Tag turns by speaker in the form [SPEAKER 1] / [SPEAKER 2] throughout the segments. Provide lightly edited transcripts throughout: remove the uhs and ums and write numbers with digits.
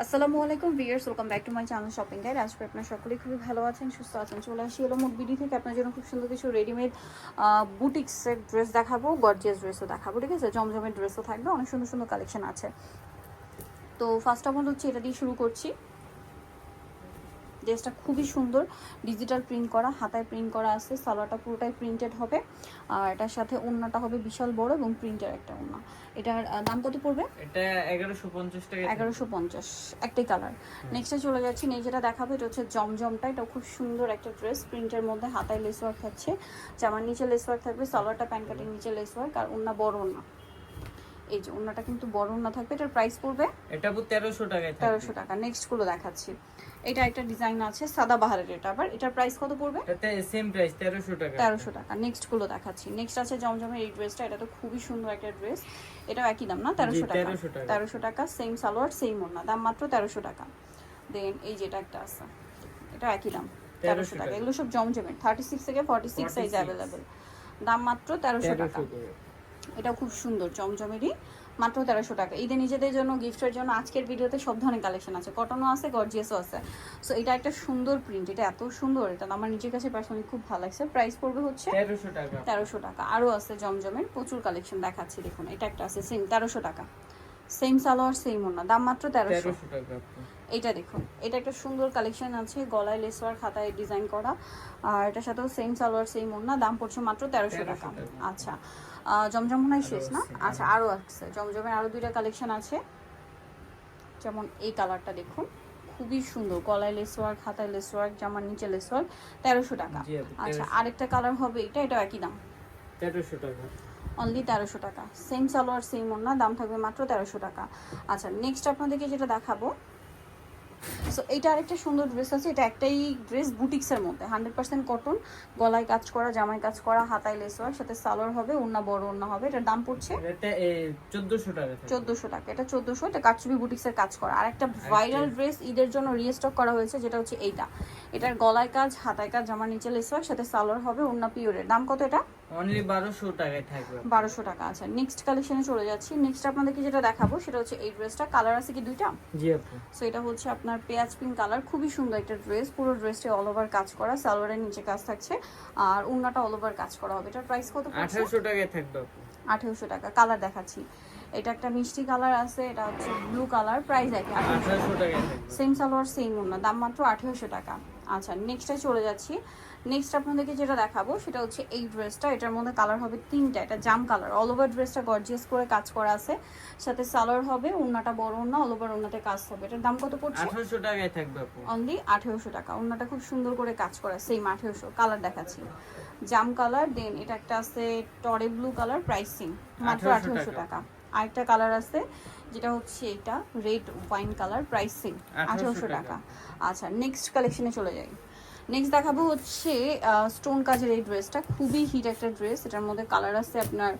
[SPEAKER 1] আসসালামু আলাইকুম viewers, welcome back to my channel shopping guide. আজকে আপনারা সকলেই খুবই ভালো আছেন, সুস্থ আছেন। চলে আসি হলো মুখ বিডি থেকে আপনার জন্য খুব সুন্দর কিছু রেডিমেড বুটিক্সের ড্রেস দেখাবো, গর্জিয়াস ড্রেসও দেখাবো, ঠিক আছে? জমজমের ড্রেসও থাকবে, অনেক সুন্দর সুন্দর কালেকশন আছে। তো ফার্স্ট অফ অল হচ্ছে এটা দিয়ে শুরু করছি। ড্রেসটা খুবই সুন্দর, ডিজিটাল প্রিন্ট করা, হাতায় প্রিন্ট করা আছে, সালোয়ারটা পুরোটাই প্রিন্টেড হবে। আর এটার সাথে ওড়নাটা হবে বিশাল বড় এবং প্রিন্টের একটা ওড়না। এটার দাম কত পড়বে?
[SPEAKER 2] এটা 1150 টাকা।
[SPEAKER 1] 1150, একটাই কালার। নেক্সটে চলে যাচ্ছি, নেক্সট যেটা দেখাবো এটা হচ্ছে জমজমটা। এটা খুব সুন্দর একটা ড্রেস, প্রিন্টের মধ্যে হাতায় লেস ওয়ার্ক থাকছে, জামার নিচে লেস ওয়ার্ক থাকবে, সালোয়ারটা প্যান্ট কাটিং নিচে লেস ওয়ার্ক, আর ওড়না বড় ওড়না। এই যে ওড়নাটা কিন্তু বড় ওড়না থাকবে। এটার প্রাইস পড়বে
[SPEAKER 2] এটা 1300 টাকায় থাকবে।
[SPEAKER 1] 1300 টাকা। নেক্সট গুলো দেখাচ্ছি। এটা একটা ডিজাইন আছে সাদা বাহারের, এটা আবার এটার প্রাইস কত পড়বে?
[SPEAKER 2] এটা সেম প্রাইস 1300 টাকা।
[SPEAKER 1] 1300 টাকা। নেক্সট গুলো দেখাচ্ছি। নেক্সট আছে জমজমের এই ড্রেসটা, এটা তো খুবই সুন্দর একটা ড্রেস। এটাও একই দাম না? 1300 টাকা। 1300 টাকা, সেম সালোয়ার সেম ওড়না, দাম মাত্র 1300 টাকা। দেন এই যেটা একটা আছে, এটা একই দাম 1300 টাকা। এগুলো সব জমজমের 36 থেকে 46 সাইজ অ্যাভেলেবেল, দাম মাত্র 1300 টাকা। এটা খুব সুন্দর জমজমেরই, মাত্র 1300 টাকা। ঈদে নিজেদের জন্য গিফটের জন্য আজকের ভিডিওতে সব ধরনের কালেকশন আছে, কটনও আছে, গর্জিয়াসও আছে। সো এটা একটা সুন্দর প্রিন্ট, এটা এত সুন্দর, এটা আমার নিজের কাছে পার্সোনালি খুব ভালো লাগছে। প্রাইস পড়বে হচ্ছে
[SPEAKER 2] 1300 টাকা।
[SPEAKER 1] 1300 টাকা। আরও আছে জমজমের প্রচুর কালেকশন দেখাচ্ছি, দেখুন এটা একটা আছে সেম 1300 টাকা, সেম সালোয়ার সেম ওড়না, দাম মাত্র 1300
[SPEAKER 2] টাকা।
[SPEAKER 1] এইটা দেখুন, এটা একটা সুন্দর কালেকশন আছে, গলায় লেসওয়ার খাতায় ডিজাইন করা, আর এটার সাথেও সেম সালোয়ার সেম ওড়না, দাম পড়ছে মাত্র 1300 টাকা। আচ্ছা, জমজম মনে হয় শেষ না? আচ্ছা, আরও আছে জমজমের, আরও দুইটা কালেকশন আছে। যেমন এই কালারটা দেখুন, খুবই সুন্দর, গলায় লেসওয়ার্ক, খাতায় লেসওয়ার্ক, জামার নিচে লেসওয়ার্ক, 1300 টাকা। আচ্ছা, আরেকটা কালার হবে এটা, এটাও একই দাম
[SPEAKER 2] 1300 টাকা,
[SPEAKER 1] অনলি 1300 টাকা। সেম সালোয়ার সেম ওড়না, দাম থাকবে মাত্র 1300 টাকা। আচ্ছা, নেক্সট আপনাদেরকে যেটা দেখাবো, সো এইটা আরেকটা সুন্দর ড্রেস আছে। এটা একটাই ড্রেস বুটিক্সের মধ্যে, 100% কটন, গলায় কাজ করা, জামায় কাজ করা, হাতায় লেস ওয়ার্ক, সাথে সালোয়ার হবে, ওড়না বড় ওড়না হবে। এটার দাম পড়ছে
[SPEAKER 2] এটা 1400 টাকা।
[SPEAKER 1] 1400 টাকা। এটা 1400, এটা কাটছবি বুটিক্সের কাজ করা। আর একটা ভাইরাল ড্রেস ঈদের জন্য রিস্টক করা হয়েছে, যেটা হচ্ছে এইটা। এটার গলায় কাজ, হাতায় কাজ, জামার নিচে লেস ওয়ার্ক, সাথে সালোয়ার হবে, ওড়না পিওরের। দাম কত এটা?
[SPEAKER 2] অনলি 1200 টাকায় থাকবে।
[SPEAKER 1] 1200 টাকা। আচ্ছা, নেক্সট কালেকশনে চলে যাচ্ছি। নেক্সট আপনাদেরকে যেটা দেখাবো সেটা হচ্ছে এই ড্রেসটা। কালার আছে কি দুইটা?
[SPEAKER 2] জি আপু।
[SPEAKER 1] সো এটা হচ্ছে আপনার পেঁয়াজ পিঙ্ক কালার, খুবই সুন্দর একটা ড্রেস। পুরো ড্রেসটা অল ওভার কাজ করা, সালোয়ারের নিচে কাজ থাকছে, আর ওড়নাটা অল ওভার কাজ করা হবে। এটার প্রাইস কত পড়ছে?
[SPEAKER 2] 1800 টাকায় থাকবে আপু।
[SPEAKER 1] 1800 টাকা। কালার দেখাচ্ছি, এটা একটা মিষ্টি কালার আছে, এটা হচ্ছে ব্লু কালার, প্রাইস একই
[SPEAKER 2] 1800 টাকায় থাকবে।
[SPEAKER 1] সেম সালোয়ার সেম ওড়না, দাম মাত্র 1800 টাকা। আচ্ছা, নেক্সটে চলে যাচ্ছি। নেক্সট আপনাদেরকে যেটা দেখাবো সেটা হচ্ছে এই ড্রেসটা। এটার মধ্যে কালার হবে তিনটা, এটা জাম কালার, অল ওভার ড্রেসটা গর্জিয়াস করে কাজ করা আছে, সাথে সালোয়ার হবে, ওড়নাটা বড় ওড়না, অল ওভার ওড়নাতে কাজ হবে। এটার দাম কত পড়ছে?
[SPEAKER 2] 1800 টাকায় থাকবে আপু।
[SPEAKER 1] অনলি 1800 টাকা। ওড়নাটা খুব সুন্দর করে কাজ করা, সেম 1800। কালার দেখাচ্ছি, জাম কালার। দেন এটা একটা আছে টরে ব্লু কালার, প্রাইসিং মাত্র 1800 টাকা। আরেকটা কালার আছে যেটা হচ্ছে এটা রেড ওয়াইন কালার, প্রাইসিং 1800 টাকা। আচ্ছা, নেক্সট কালেকশনে চলে যাই। নেক্সট দেখাবো হচ্ছে স্টোন কাজের এই ড্রেসটা, খুবই হিট একটা ড্রেস। এটার মধ্যে কালার আছে আপনার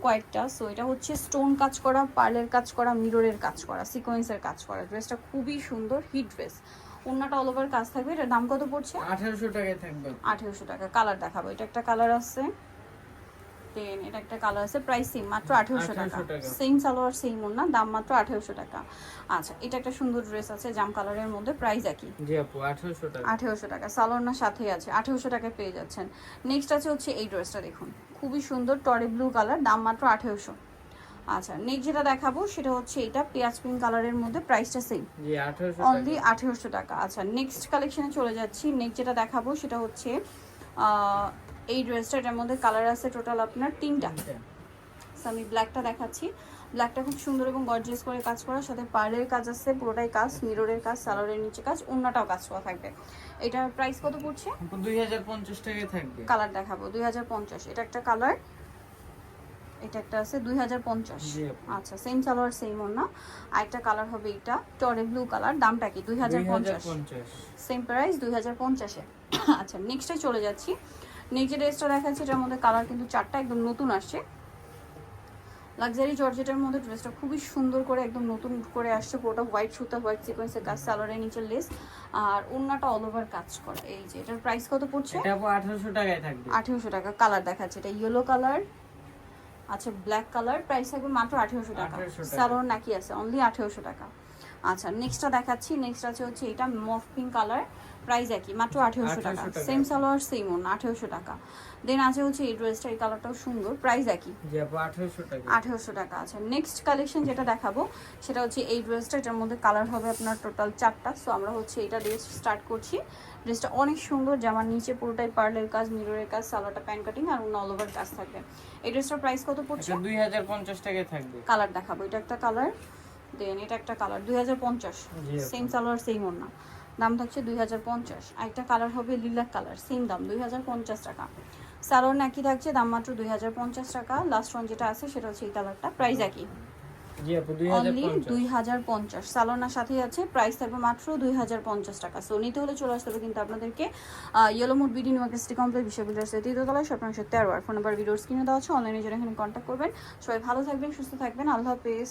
[SPEAKER 1] কয়েকটা। সো এটা হচ্ছে স্টোন কাজ করা, পার্লের কাজ করা, মিররের কাজ করা, সিকোয়েন্সের কাজ করা। ড্রেসটা খুবই সুন্দর, হিট ড্রেস। ওড়নাটা অল ওভার কাজ থাকবে। এটার দাম কত পড়ছে?
[SPEAKER 2] 1800 টাকায় থাকবে।
[SPEAKER 1] 1800 টাকা। কালার দেখাবো, এটা একটা কালার আছে, দেন এটা একটা কালার আছে, প্রাইসিং মাত্র 1800 টাকা। সেম সালোয়ার সেম ওড়না, দাম মাত্র 1800 টাকা। আচ্ছা, এটা একটা সুন্দর ড্রেস আছে জাম কালারের মধ্যে, প্রাইস একই।
[SPEAKER 2] জি আপু, 1800 টাকা।
[SPEAKER 1] 1800 টাকা। সালোয়ার না সাথে আছে, 1800 টাকায় পেয়ে যাচ্ছেন। নেক্সট আছে হচ্ছে এই ড্রেসটা, দেখুন খুবই সুন্দর, টরে ব্লু কালার, দাম মাত্র 1800। আচ্ছা, নেক্সট যেটা দেখাবো সেটা হচ্ছে এটা পেঁয়াজ পিঙ্ক কালারের মধ্যে, প্রাইসটা সেম,
[SPEAKER 2] জি 1800
[SPEAKER 1] অনলি 1800 টাকা। আচ্ছা, নেক্সট কালেকশনে চলে যাচ্ছি। নেক্সট যেটা দেখাবো সেটা হচ্ছে এই ড্রেসটা। এটার মধ্যে কালার আছে টোটাল আপনার তিনটা। আমি ব্ল্যাকটা দেখাচ্ছি। ব্ল্যাকটা খুব সুন্দর এবং গর্জিয়াস করে কাজ করা, সাথে পার্লের কাজ আছে, পুরোটাই কাজ, মিররের কাজ, সালোয়ারের নিচে কাজ, ওড়নাটাও কাজ করা থাকবে। এটার প্রাইস কত পড়ছে?
[SPEAKER 2] 2050 টাকায় থাকবে।
[SPEAKER 1] কালার দেখাবো 2050। এটা একটা কালার, এটা একটা আছে 2050। আচ্ছা, সেম সালোয়ার সেম ওড়না। আরেকটা কালার হবে এটা টরে ব্লু কালার, দামটা কি? 2050। সেম প্রাইস 2050-এ। আচ্ছা, নেক্সটে চলে যাচ্ছি। নেক্সট ড্রেসটা দেখাচ্ছি, এটার মধ্যে কালার কিন্তু চারটা, একদম নতুন আসছে, লাক্সারি জর্জেটের মধ্যে। ড্রেসটা খুবই সুন্দর করে একদম নতুন করে আসছে, পুরোটা হোয়াইট সুতা, হোয়াইট সিকোয়েন্সের কাজ, সালোয়ারের নিচে লেস, আর ওড়নাটা অল ওভার কাজ করা। এই যে এটার প্রাইস কত পড়ছে?
[SPEAKER 2] এটা 1800 টাকায় থাকবে।
[SPEAKER 1] 1800 টাকা। কালার দেখাচ্ছে, এটা ইয়েলো কালার, আচ্ছা ব্ল্যাক কালার, প্রাইস থাকবে মাত্র 1800 টাকা। সালোয়ার নাকি আছে, অনলি 1800 টাকা। আচ্ছা নেক্সটটা দেখাচ্ছি। নেক্সট আছে হচ্ছে এটা মফ পিঙ্ক কালার, প্রাইস একই, মাত্র 1800 টাকা।
[SPEAKER 2] 1800 টাকা।
[SPEAKER 1] সেম সালোয়ার সেম ওন, 1800 টাকা। দেন আছে হচ্ছে এই ড্রেসটা, এই কালারটাও সুন্দর, প্রাইস একই,
[SPEAKER 2] জি আপু 1800 টাকা।
[SPEAKER 1] 1800 টাকা। আচ্ছা নেক্সট কালেকশন যেটা দেখাবো সেটা হচ্ছে এই ড্রেসটা, এটার মধ্যে কালার হবে আপনার টোটাল 4টা। সো আমরা হচ্ছে এটা দিয়ে স্টার্ট করছি। ড্রেসটা অনেক সুন্দর, জামার নিচে পুরোটাই পার্লের কাজ, মিররের কাজ, সালোয়ারটা প্যান কাটিং আর অল ওভার কাজ থাকবে। এই ড্রেসটার প্রাইস কত পড়ছে?
[SPEAKER 2] এটা 2050 টাকায় থাকবে।
[SPEAKER 1] কালার দেখাবো, এটা একটা কালার, দেন এটা একটা কালার, 2050।
[SPEAKER 2] জি আপু।
[SPEAKER 1] সেম সালোয়ার সেম ওড়না, দাম থাকছে 2050। আরেকটা কালার হবে লিলাক কালার, সেম দাম 2050 টাকা। সালোয়ার একই থাকছে, দাম মাত্র 2050 টাকা। লাস্ট ওয়ান যেটা আছে সেটা হচ্ছে এই কালারটা, প্রাইস একই,
[SPEAKER 2] জি আপু
[SPEAKER 1] অনলি
[SPEAKER 2] 2050।
[SPEAKER 1] 2050। সালোনার সাথেই আছে, প্রাইস থাকবে মাত্র 2050 টাকা। সো নিতে হলে চলে আসতে হবে কিন্তু আপনাদেরকে yellow mood BD university complex বিশ্ববিদ্যালয়ের তৃতীয়তলায়, শপ নম্বর 13। ফোন নাম্বার ভিডিওর স্ক্রিনে দেওয়া আছে, অনলাইনে যারা এখানে কন্ট্যাক্ট করবেন। সবাই ভালো থাকবেন, সুস্থ থাকবেন, আল্লাহ হাফেজ।